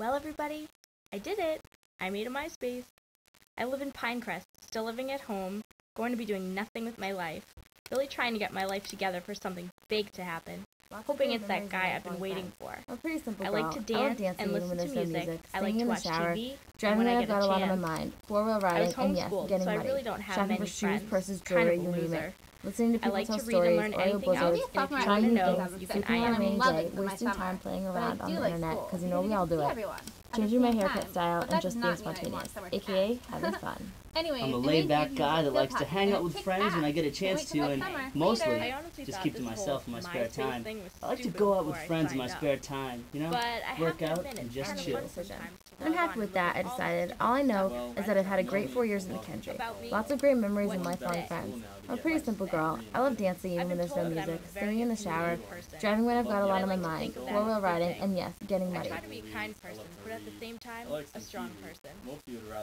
Well, everybody, I did it. I made a MySpace. I live in Pinecrest, still living at home, going to be doing nothing with my life, really trying to get my life together for something big to happen. Hoping it's that guy I've been waiting for. I'm a pretty simple I girl. like to dance and listen to music. I like to watch TV. Driving when I've got a lot on my mind. Four-wheel riding, and yes, getting so I muddy. really don't have Shopping many for shoes, friends. purses, Kind jewelry, of a you name loser. it. Listening to I people like tell to read and stories, learn audio anything else, blizzards, and if you trying want to new know, things, you can sleeping on a IM rainy me. day, wasting time playing around on the internet, because you know we all do it. Changing my haircut style and just being spontaneous, aka having fun. Anyway, I'm a laid-back guy that likes to hang out with friends when I get a chance to, and mostly just keep to myself in my spare time. I like to go out with friends in my spare time, you know, work out and just chill. I'm happy with that, I decided. All I know is that I've had a great 4 years in the country. Lots of great memories and lifelong friends. I'm a pretty simple girl. I love dancing even when there's no music, singing in the shower, driving when I've got a lot on my mind, four-wheel riding, and yes, getting muddy. I try to be a kind person, but at the same time, a strong person.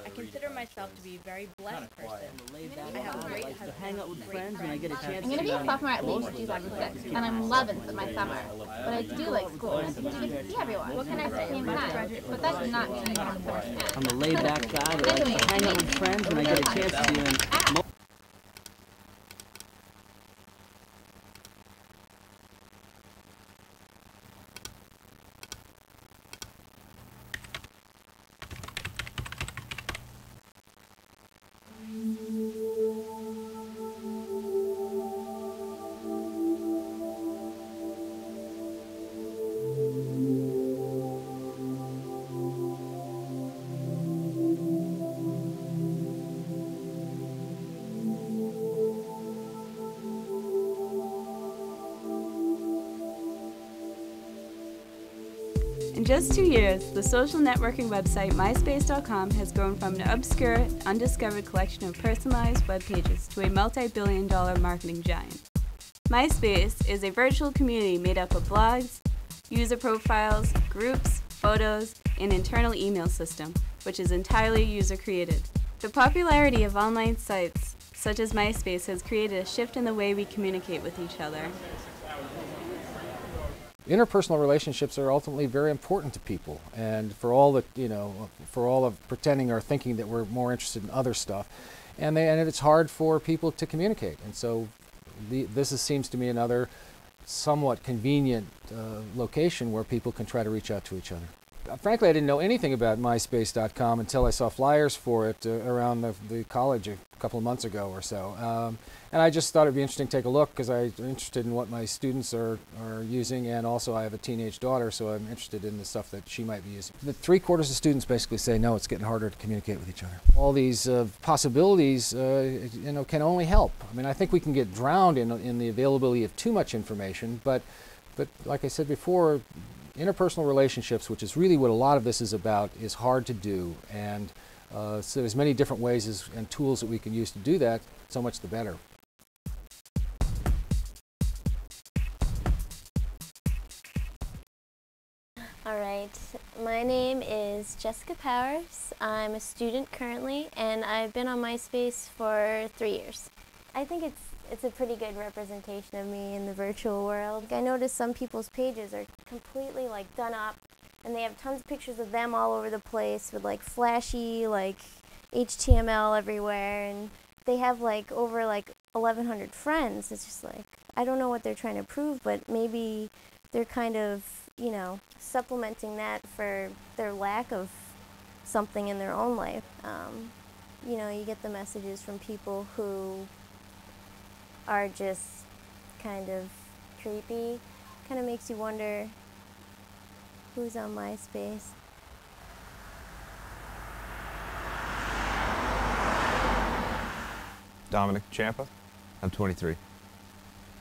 I consider myself to be a very blessed person. I have a great husband. Hang out with friends when I get a chance. I'm going to be a sophomore at least 2006, and I'm 11th in my summer. But I do like school, because you get to see everyone. What can I say? But that does not mean I don't have fun. I'm a laid-back guy that likes to hang out with friends when I get a chance to, and In just 2 years, the social networking website MySpace.com has grown from an obscure, undiscovered collection of personalized web pages to a multi-billion-dollar marketing giant. MySpace is a virtual community made up of blogs, user profiles, groups, photos, and an internal email system, which is entirely user-created. The popularity of online sites, such as MySpace, has created a shift in the way we communicate with each other. Interpersonal relationships are ultimately very important to people, and for all the, for all of pretending or thinking that we're more interested in other stuff, and it's hard for people to communicate, and so this seems to me another somewhat convenient location where people can try to reach out to each other. Frankly, I didn't know anything about MySpace.com until I saw flyers for it around the college a couple of months ago or so. And I just thought it'd be interesting to take a look because I'm interested in what my students are using, and also I have a teenage daughter, so I'm interested in the stuff that she might be using. The 3/4 of students basically say, no, it's getting harder to communicate with each other. All these possibilities, can only help. I mean, I think we can get drowned in the availability of too much information, but like I said before, interpersonal relationships, which is really what a lot of this is about, is hard to do, and so there's many different ways and tools that we can use to do that, so much the better. Alright, my name is Jessica Powers. I'm a student currently, and I've been on MySpace for 3 years. I think it's a pretty good representation of me in the virtual world. I noticed some people's pages are completely done up, and they have tons of pictures of them all over the place with flashy HTML everywhere, and they have over 1,100 friends. It's just I don't know what they're trying to prove, but maybe they're kind of, supplementing that for their lack of something in their own life. You get the messages from people who are just kind of creepy. Kind of makes you wonder who's on MySpace. Dominic Champa. I'm 23. I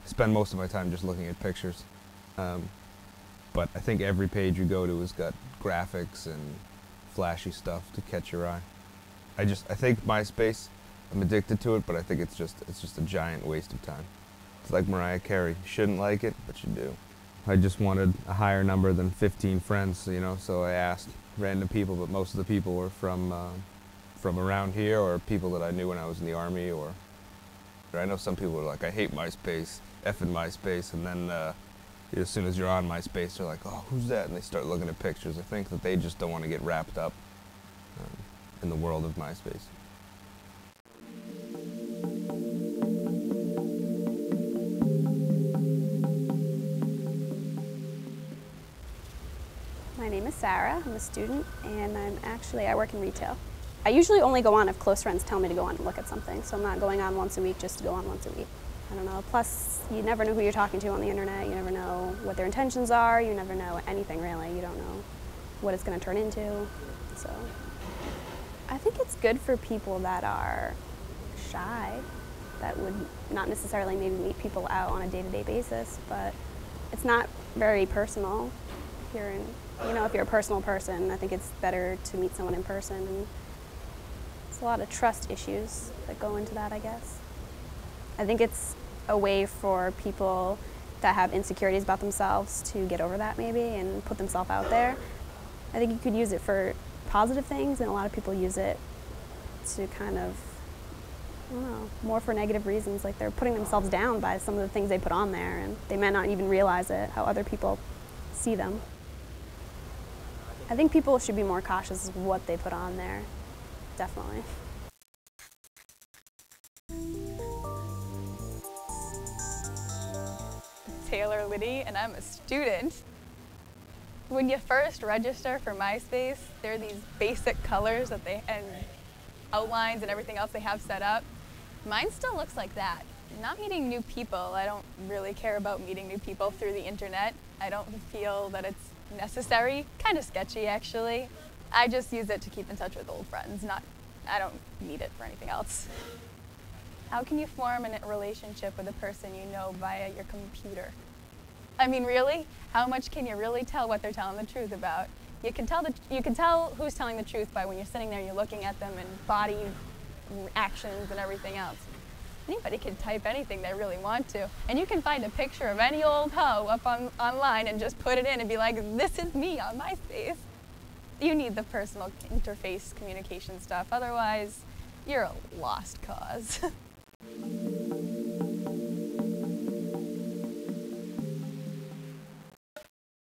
spend most of my time just looking at pictures. But I think every page you go to has got graphics and flashy stuff to catch your eye. I think MySpace, I'm addicted to it, but I think it's just a giant waste of time. It's like Mariah Carey. You shouldn't like it, but you do. I just wanted a higher number than 15 friends, so I asked random people, but most of the people were from around here, or people that I knew when I was in the Army, or I know some people were like, I hate MySpace, effing MySpace, and then as soon as you're on MySpace, they're like, oh, who's that? And they start looking at pictures. I think that they just don't want to get wrapped up in the world of MySpace. My name is Sarah. I'm a student, and I work in retail. I usually only go on if close friends tell me to go on and look at something, so I'm not going on once a week just to go on once a week. I don't know. Plus, you never know who you're talking to on the internet. You never know what their intentions are. You never know anything, really. You don't know what it's going to turn into. So I think it's good for people that are shy, that would not necessarily maybe meet people out on a day-to-day basis, but it's not very personal. If you're a personal person, I think it's better to meet someone in person. And there's a lot of trust issues that go into that, I guess. I think it's a way for people that have insecurities about themselves to get over that maybe and put themselves out there. I think you could use it for positive things, and a lot of people use it to kind of, I don't know, more for negative reasons, like they're putting themselves down by some of the things they put on there, and they may not even realize it, how other people see them. I think people should be more cautious of what they put on there, definitely. Taylor Liddy, and I'm a student. When you first register for MySpace, there are these basic colors and outlines and everything else they have set up. Mine still looks like that. Not meeting new people. I don't really care about meeting new people through the internet. I don't feel that it's necessary. Kind of sketchy, actually. I just use it to keep in touch with old friends. I don't need it for anything else. How can you form a relationship with a person you know via your computer? I mean, really? How much can you really tell what they're telling the truth about? You can tell who's telling the truth by when you're sitting there, you're looking at them and body actions and everything else. Anybody can type anything they really want to, and you can find a picture of any old hoe up online and just put it in and be like, this is me on MySpace. You need the personal interface communication stuff, otherwise you're a lost cause.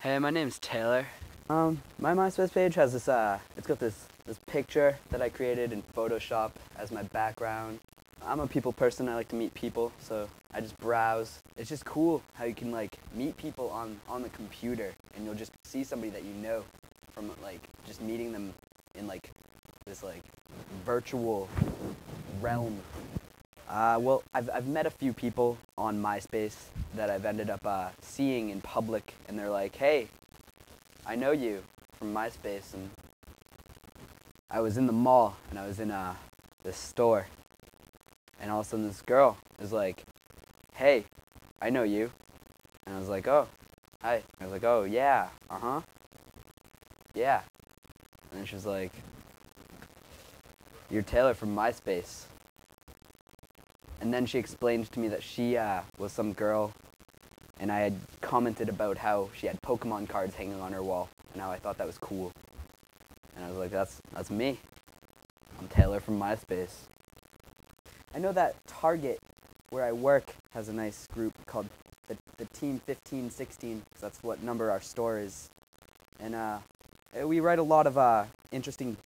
Hey, my name's Taylor. My MySpace page has this, it's got this picture that I created in Photoshop as my background. I'm a people person, I like to meet people, so I just browse. It's just cool how you can meet people on the computer, and you'll just see somebody that you know from just meeting them in this virtual realm. Well, I've met a few people on MySpace that I've ended up seeing in public, and they're like, hey, I know you from MySpace. And I was in the mall, and I was in this store, and all of a sudden this girl is like, hey, I know you. And I was like, oh, hi. I was like, oh, yeah, yeah. And then she was like, you're Taylor from MySpace. And then she explained to me that she was some girl, and I had commented about how she had Pokemon cards hanging on her wall, and how I thought that was cool. And I was like, that's me. I'm Taylor from MySpace. I know that Target, where I work, has a nice group called the Team 1516, because that's what number our store is. And we write a lot of interesting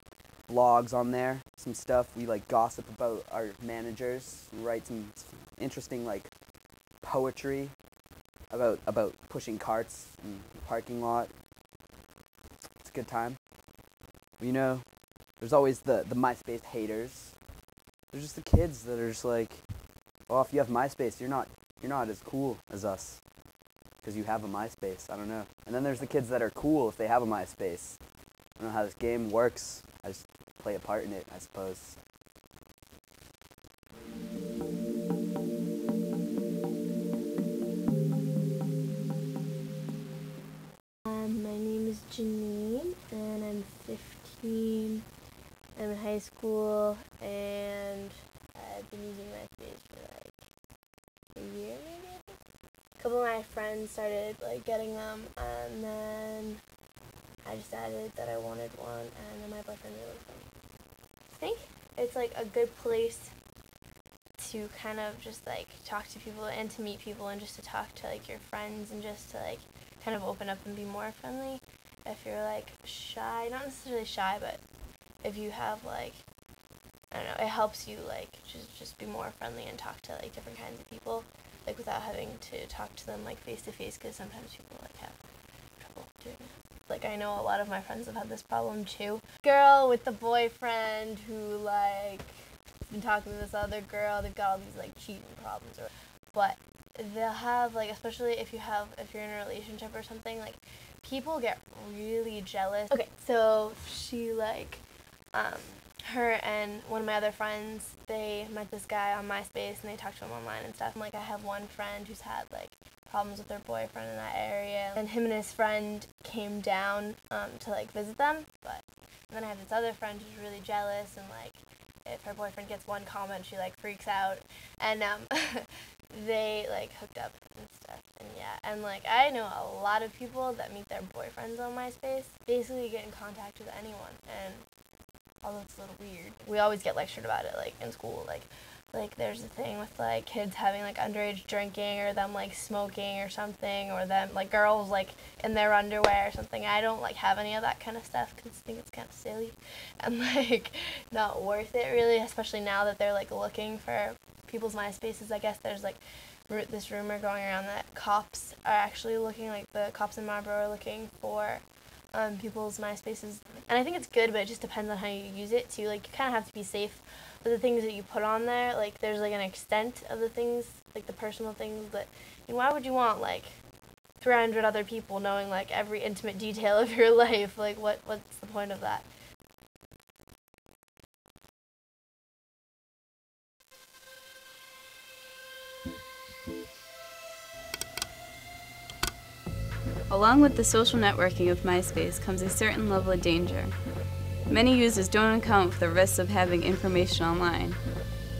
blogs on there, some stuff. We gossip about our managers. We write some interesting poetry about pushing carts in the parking lot. It's a good time. There's always the MySpace haters. They're just the kids that are just like, oh, if you have MySpace, you're not as cool as us because you have a MySpace. I don't know. And then there's the kids that are cool if they have a MySpace. I don't know how this game works. I just play a part in it, I suppose. My name is Janine, and I'm 15. I'm in high school, and I've been using MySpace for a year, maybe. A couple of my friends started getting them, and then I decided that I wanted one, and then my boyfriend really liked them. I think it's a good place to kind of just talk to people and to meet people and just to talk to your friends and just to kind of open up and be more friendly. If you're like shy, not necessarily shy, but if you have like, I don't know, it helps you like just be more friendly and talk to like different kinds of people, like without having to talk to them like face to face, because sometimes people like have trouble doing it. Like I know a lot of my friends have had this problem too. Girl with the boyfriend who like has been talking to this other girl, they've got all these like cheating problems, but they'll have like, especially if you're in a relationship or something, like people get really jealous. Okay, so she like her and one of my other friends, they met this guy on MySpace and they talked to him online and stuff. And, like I have one friend who's had like problems with her boyfriend in that area, and him and his friend came down to like visit them. But then I have this other friend who's really jealous, and like if her boyfriend gets one comment, she like freaks out, and they like hooked up and stuff. And yeah, and like I know a lot of people that meet their boyfriends on MySpace, basically get in contact with anyone, and although it's a little weird, we always get lectured about it, like in school, like there's a thing with like kids having like underage drinking, or them like smoking or something, or them like girls like in their underwear or something. I don't like have any of that kind of stuff because I think it's kind of silly and like not worth it really, especially now that they're like looking for people's MySpaces. I guess there's like this rumor going around that cops are actually looking, like the cops in Marlborough are looking for people's MySpaces. And I think it's good, but it just depends on how you use it too. Like you kind of have to be safe with the things that you put on there. Like there's like an extent of the things, like the personal things, but why would you want like 300 other people knowing like every intimate detail of your life? Like what's the point of that? Along with the social networking of MySpace comes a certain level of danger. Many users don't account for the risks of having information online.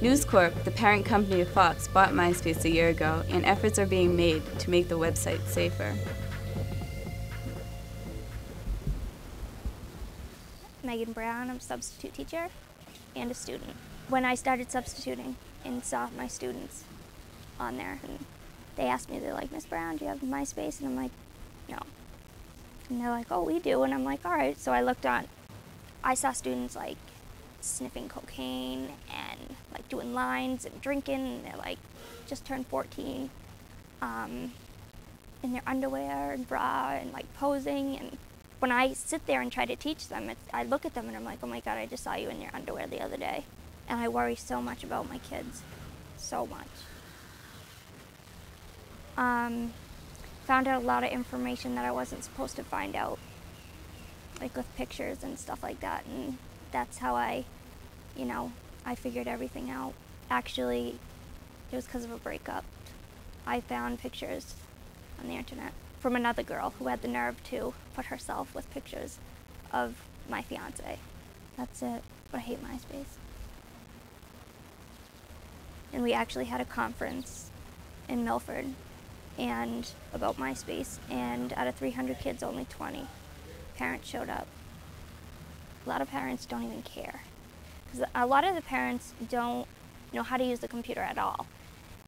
News Corp, the parent company of Fox, bought MySpace a year ago, and efforts are being made to make the website safer. Megan Brown, I'm a substitute teacher and a student. When I started substituting and saw my students on there, and they asked me, they're like, Miss Brown, do you have MySpace? And I'm like, no. And they're like, oh, we do. And I'm like, all right. So I looked on. I saw students like sniffing cocaine and like doing lines and drinking. And they're like just turned 14 in their underwear and bra and like posing. And when I sit there and try to teach them, I look at them and I'm like, oh my God, I just saw you in your underwear the other day. And I worry so much about my kids. So much. Found out a lot of information that I wasn't supposed to find out, like with pictures and stuff like that, and that's how I figured everything out. Actually, it was because of a breakup. I found pictures on the internet from another girl who had the nerve to put herself with pictures of my fiance. That's it, but I hate MySpace. And we actually had a conference in Milford and about MySpace, and out of 300 kids, only 20 parents showed up. A lot of parents don't even care, because a lot of the parents don't know how to use the computer at all,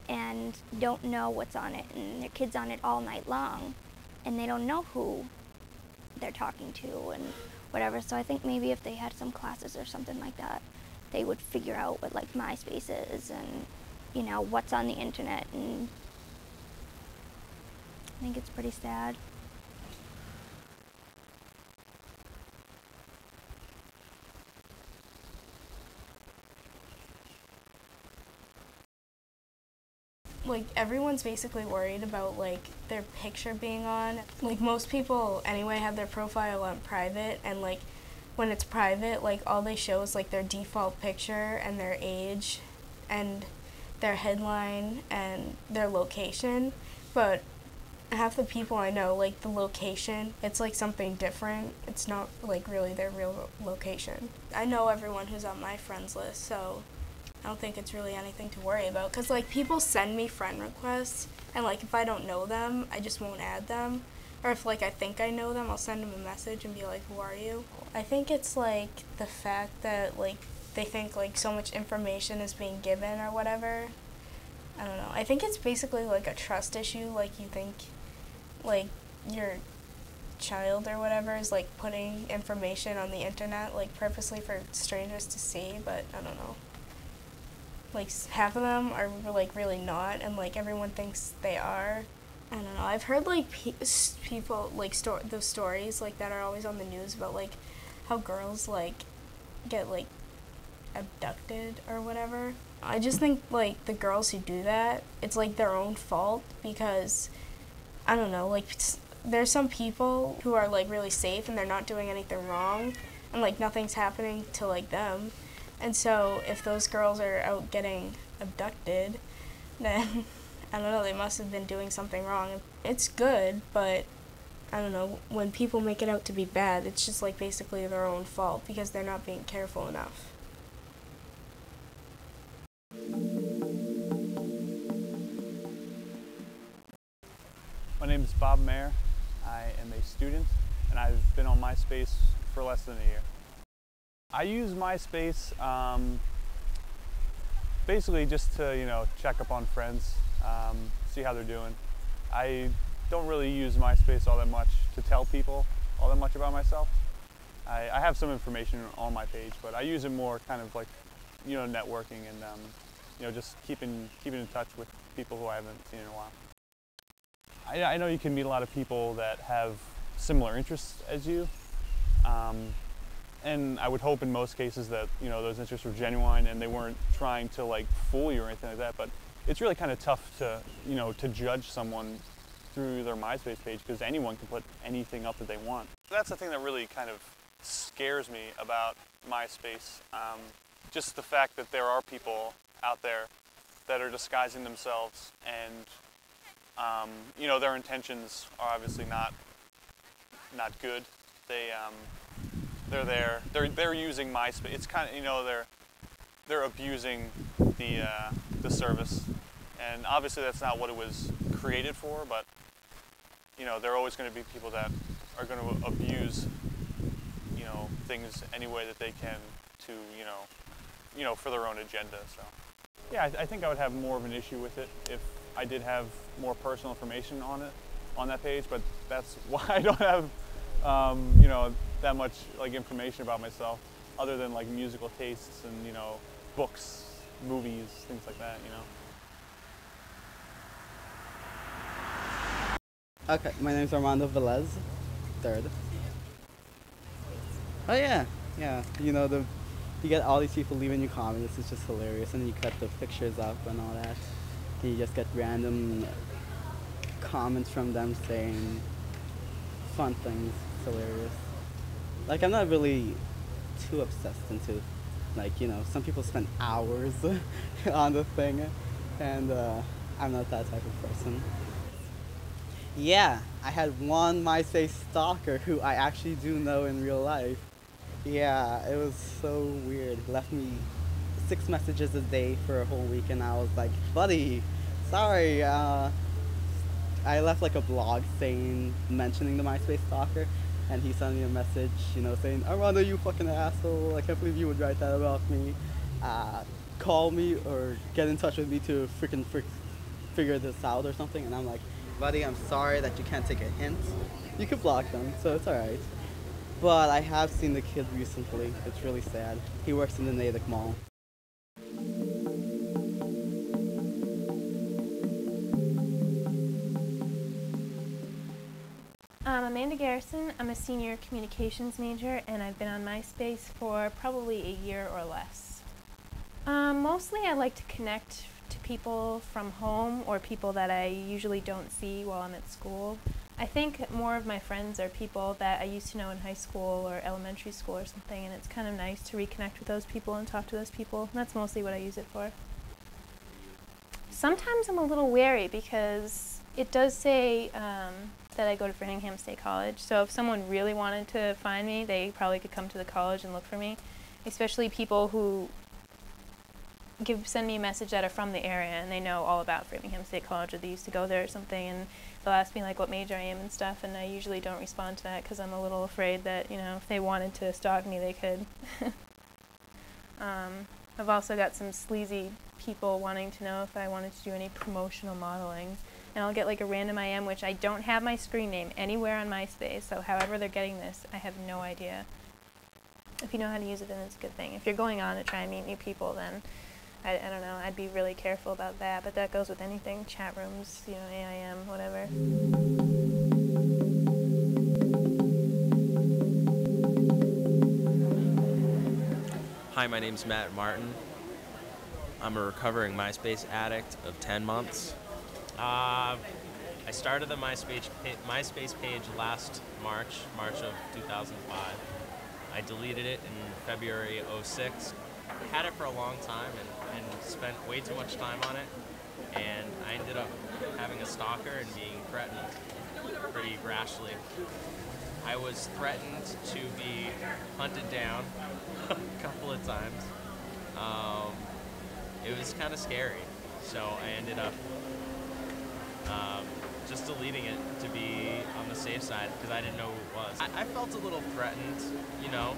and don't know what's on it, and their kids on it all night long, and they don't know who they're talking to and whatever. So I think maybe if they had some classes or something like that, they would figure out what like MySpace is and what's on the internet. And I think it's pretty sad. Like everyone's basically worried about like their picture being on. Like most people anyway have their profile on private, and like when it's private, like all they show is like their default picture and their age and their headline and their location. But half the people I know, like the location, it's like something different. It's not like really their real location. I know everyone who's on my friends list, so I don't think it's really anything to worry about. Because like people send me friend requests, and like if I don't know them, I just won't add them. Or if like I think I know them, I'll send them a message and be like, who are you? I think it's like the fact that like they think like so much information is being given or whatever. I don't know. I think it's basically like a trust issue. Like you think like your child or whatever is like putting information on the internet like purposely for strangers to see, but I don't know. Like half of them are like really not, and like everyone thinks they are. I don't know. I've heard like people like those stories like that are always on the news about like how girls like get like abducted or whatever. I just think like the girls who do that, it's like their own fault, because I don't know, like there's some people who are like really safe and they're not doing anything wrong and like nothing's happening to like them. And so if those girls are out getting abducted, then I don't know, they must have been doing something wrong. It's good, but I don't know, when people make it out to be bad, it's just like basically their own fault because they're not being careful enough. My name is Bob Mayer. I am a student, and I've been on MySpace for less than a year. I use MySpace basically just to, check up on friends, see how they're doing. I don't really use MySpace all that much to tell people all that much about myself. I have some information on my page, but I use it more kind of like, networking and, just keeping in touch with people who I haven't seen in a while. I know you can meet a lot of people that have similar interests as you, and I would hope in most cases that those interests were genuine and they weren't trying to like fool you or anything like that. But it's really kind of tough to to judge someone through their MySpace page, because anyone can put anything up that they want. That's the thing that really kind of scares me about MySpace. Just the fact that there are people out there that are disguising themselves, and their intentions are obviously not good. They're using MySpace. It's kind of they're abusing the service, and obviously that's not what it was created for. But there are always going to be people that are going to abuse things any way that they can to for their own agenda. So yeah, I think I would have more of an issue with it if I did have more personal information on that page, but that's why I don't have that much like information about myself, other than like musical tastes and books, movies, things like that. Okay, my name's Armando Velez, third. Oh yeah. You get all these people leaving you comments. It's just hilarious, and then you cut the pictures up and all that. And you just get random comments from them saying fun things. It's hilarious. Like, I'm not really too obsessed into, like, some people spend hours on the thing, and I'm not that type of person. Yeah, I had one MySpace stalker who I actually do know in real life. Yeah, it was so weird. He left me 6 messages a day for a whole week, and I was like, buddy, sorry. I left like a blog mentioning the MySpace stalker, and he sent me a message, saying, Armando, you fucking asshole. I can't believe you would write that about me. Call me or get in touch with me to freaking figure this out or something. And I'm like, buddy, I'm sorry that you can't take a hint. You could block them, so it's alright. But I have seen the kid recently. It's really sad. He works in the Natick Mall. I'm Amanda Garrison. I'm a senior communications major, and I've been on MySpace for probably a year or less. Mostly I like to connect to people from home or people that I usually don't see while I'm at school. I think more of my friends are people that I used to know in high school or elementary school or something, and it's kind of nice to reconnect with those people and talk to those people. That's mostly what I use it for. Sometimes I'm a little wary because it does say that I go to Framingham State College, so if someone really wanted to find me, they probably could come to the college and look for me, especially people who send me a message that are from the area and they know all about Framingham State College, or they used to go there or something, and they'll ask me like what major I am and stuff, and I usually don't respond to that because I'm a little afraid that, if they wanted to stalk me, they could. I've also got some sleazy people wanting to know if I wanted to do any promotional modeling. and I'll get like a random IM, which I don't have my screen name anywhere on MySpace, so however they're getting this, I have no idea. If you know how to use it, then it's a good thing. If you're going on to try and meet new people, then I don't know, I'd be really careful about that, but that goes with anything, chat rooms, you know, AIM, whatever. Hi, my name's Matt Martin. I'm a recovering MySpace addict of 10 months. I started the MySpace page last March of 2005. I deleted it in February '06. I had it for a long time and spent way too much time on it, and I ended up having a stalker and being threatened pretty rashly. I was threatened to be hunted down a couple of times. It was kind of scary, so I ended up just deleting it to be on the safe side because I didn't know who it was. I felt a little threatened, you know.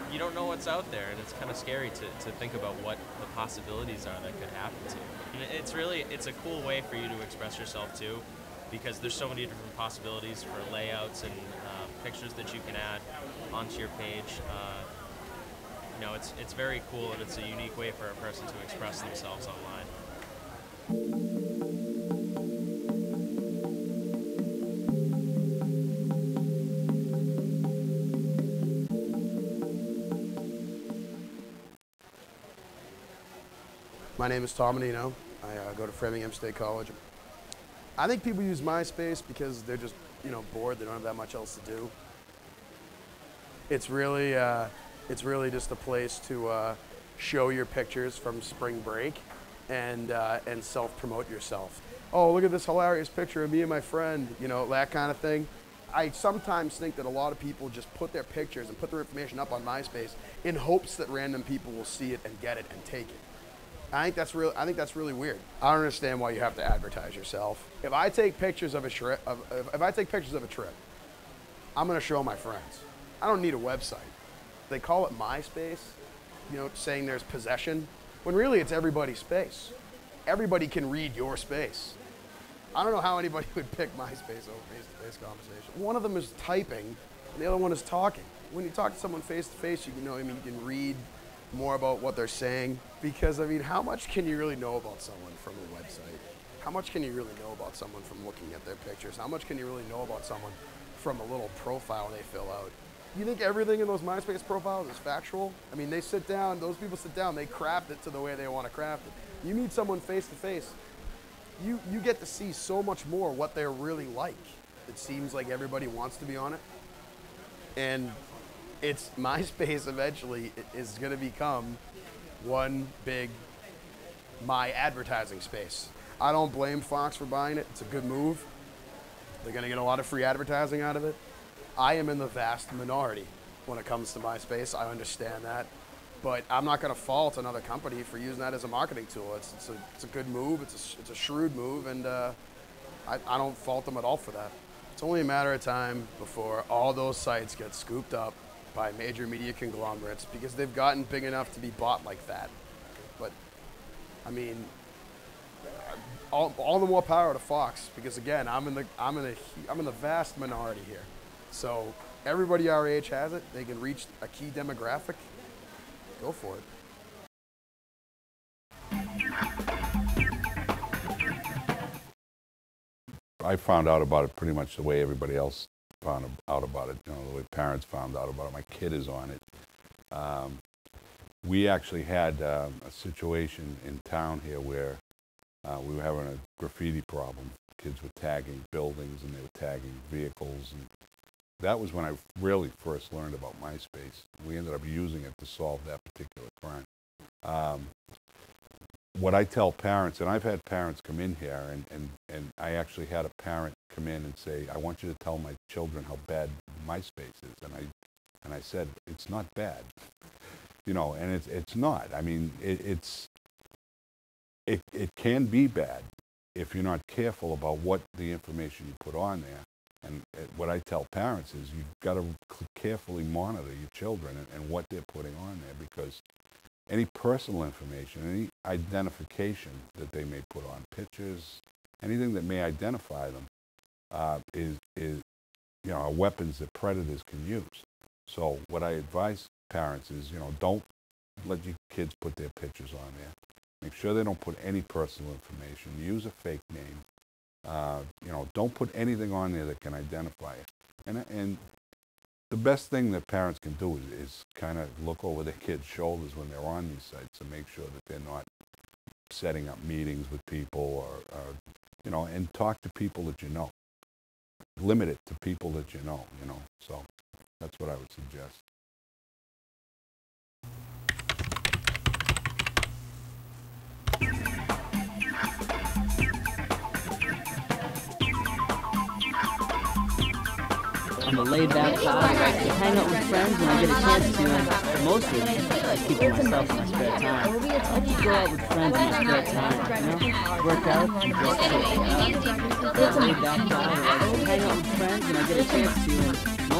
You don't know what's out there, and it's kind of scary to think about what the possibilities are that could happen to you. And it's a cool way for you to express yourself too, because there's so many different possibilities for layouts and pictures that you can add onto your page. You know, it's very cool, and it's a unique way for a person to express themselves online. My name is Tom Menino. I go to Framingham State College. I think people use MySpace because they're just, you know, bored. They don't have that much else to do. It's really just a place to show your pictures from spring break and self-promote yourself. Oh, look at this hilarious picture of me and my friend, you know, that kind of thing. I sometimes think that a lot of people just put their pictures and put their information up on MySpace in hopes that random people will see it and get it and take it. I think that's really weird. I don't understand why you have to advertise yourself. If I take pictures of a trip, I'm gonna show my friends. I don't need a website. They call it MySpace, you know, saying there's possession, when really it's everybody's space. Everybody can read your space. I don't know how anybody would pick MySpace over face-to-face conversation. One of them is typing, and the other one is talking. When you talk to someone face-to-face, you can read more about what they're saying. Because, I mean, how much can you really know about someone from a website? How much can you really know about someone from looking at their pictures? How much can you really know about someone from a little profile they fill out? You think everything in those MySpace profiles is factual? I mean, those people sit down, they craft it to the way they want to craft it. You meet someone face-to-face, you get to see so much more what they're really like. It seems like everybody wants to be on it. And it's MySpace eventually is going to become one big my advertising space. I don't blame Fox for buying it. It's a good move. They're going to get a lot of free advertising out of it. I am in the vast minority when it comes to MySpace. I understand that. But I'm not going to fault another company for using that as a marketing tool. It's a good move. It's a shrewd move, and I don't fault them at all for that. It's only a matter of time before all those sites get scooped up by major media conglomerates because they've gotten big enough to be bought like that. But, I mean, all the more power to Fox because, again, I'm in the vast minority here. So everybody our age has it. They can reach a key demographic. Go for it. I found out about it pretty much the way everybody else found out about it, you know, the way parents found out about it. My kid is on it. We actually had a situation in town here where we were having a graffiti problem. Kids were tagging buildings and they were tagging vehicles. And that was when I really first learned about MySpace. We ended up using it to solve that particular crime. What I tell parents, and I've had parents come in here, and I actually had a parent come in and say, I want you to tell my children how bad MySpace is. And I said, it's not bad. You know, and it's not. I mean, it can be bad if you're not careful about what the information you put on there. And what I tell parents is you've got to carefully monitor your children and what they're putting on there, because any personal information, any identification that they may put on, pictures, anything that may identify them is you know, are weapons that predators can use. So what I advise parents is, you know, don't let your kids put their pictures on there. Make sure they don't put any personal information. Use a fake name. You know, don't put anything on there that can identify it. And the best thing that parents can do is kind of look over their kids' shoulders when they're on these sites and make sure that they're not setting up meetings with people or you know, and talk to people that you know. Limit it to people that you know, so that's what I would suggest. I'm a laid-back guy. I like to hang out with friends when I get a chance to, and mostly I keep to myself in my spare time. I like to go out with friends in my spare time, you know, work out and just chill. I'm a laid-back guy. I like to hang out with friends when I get a chance to, and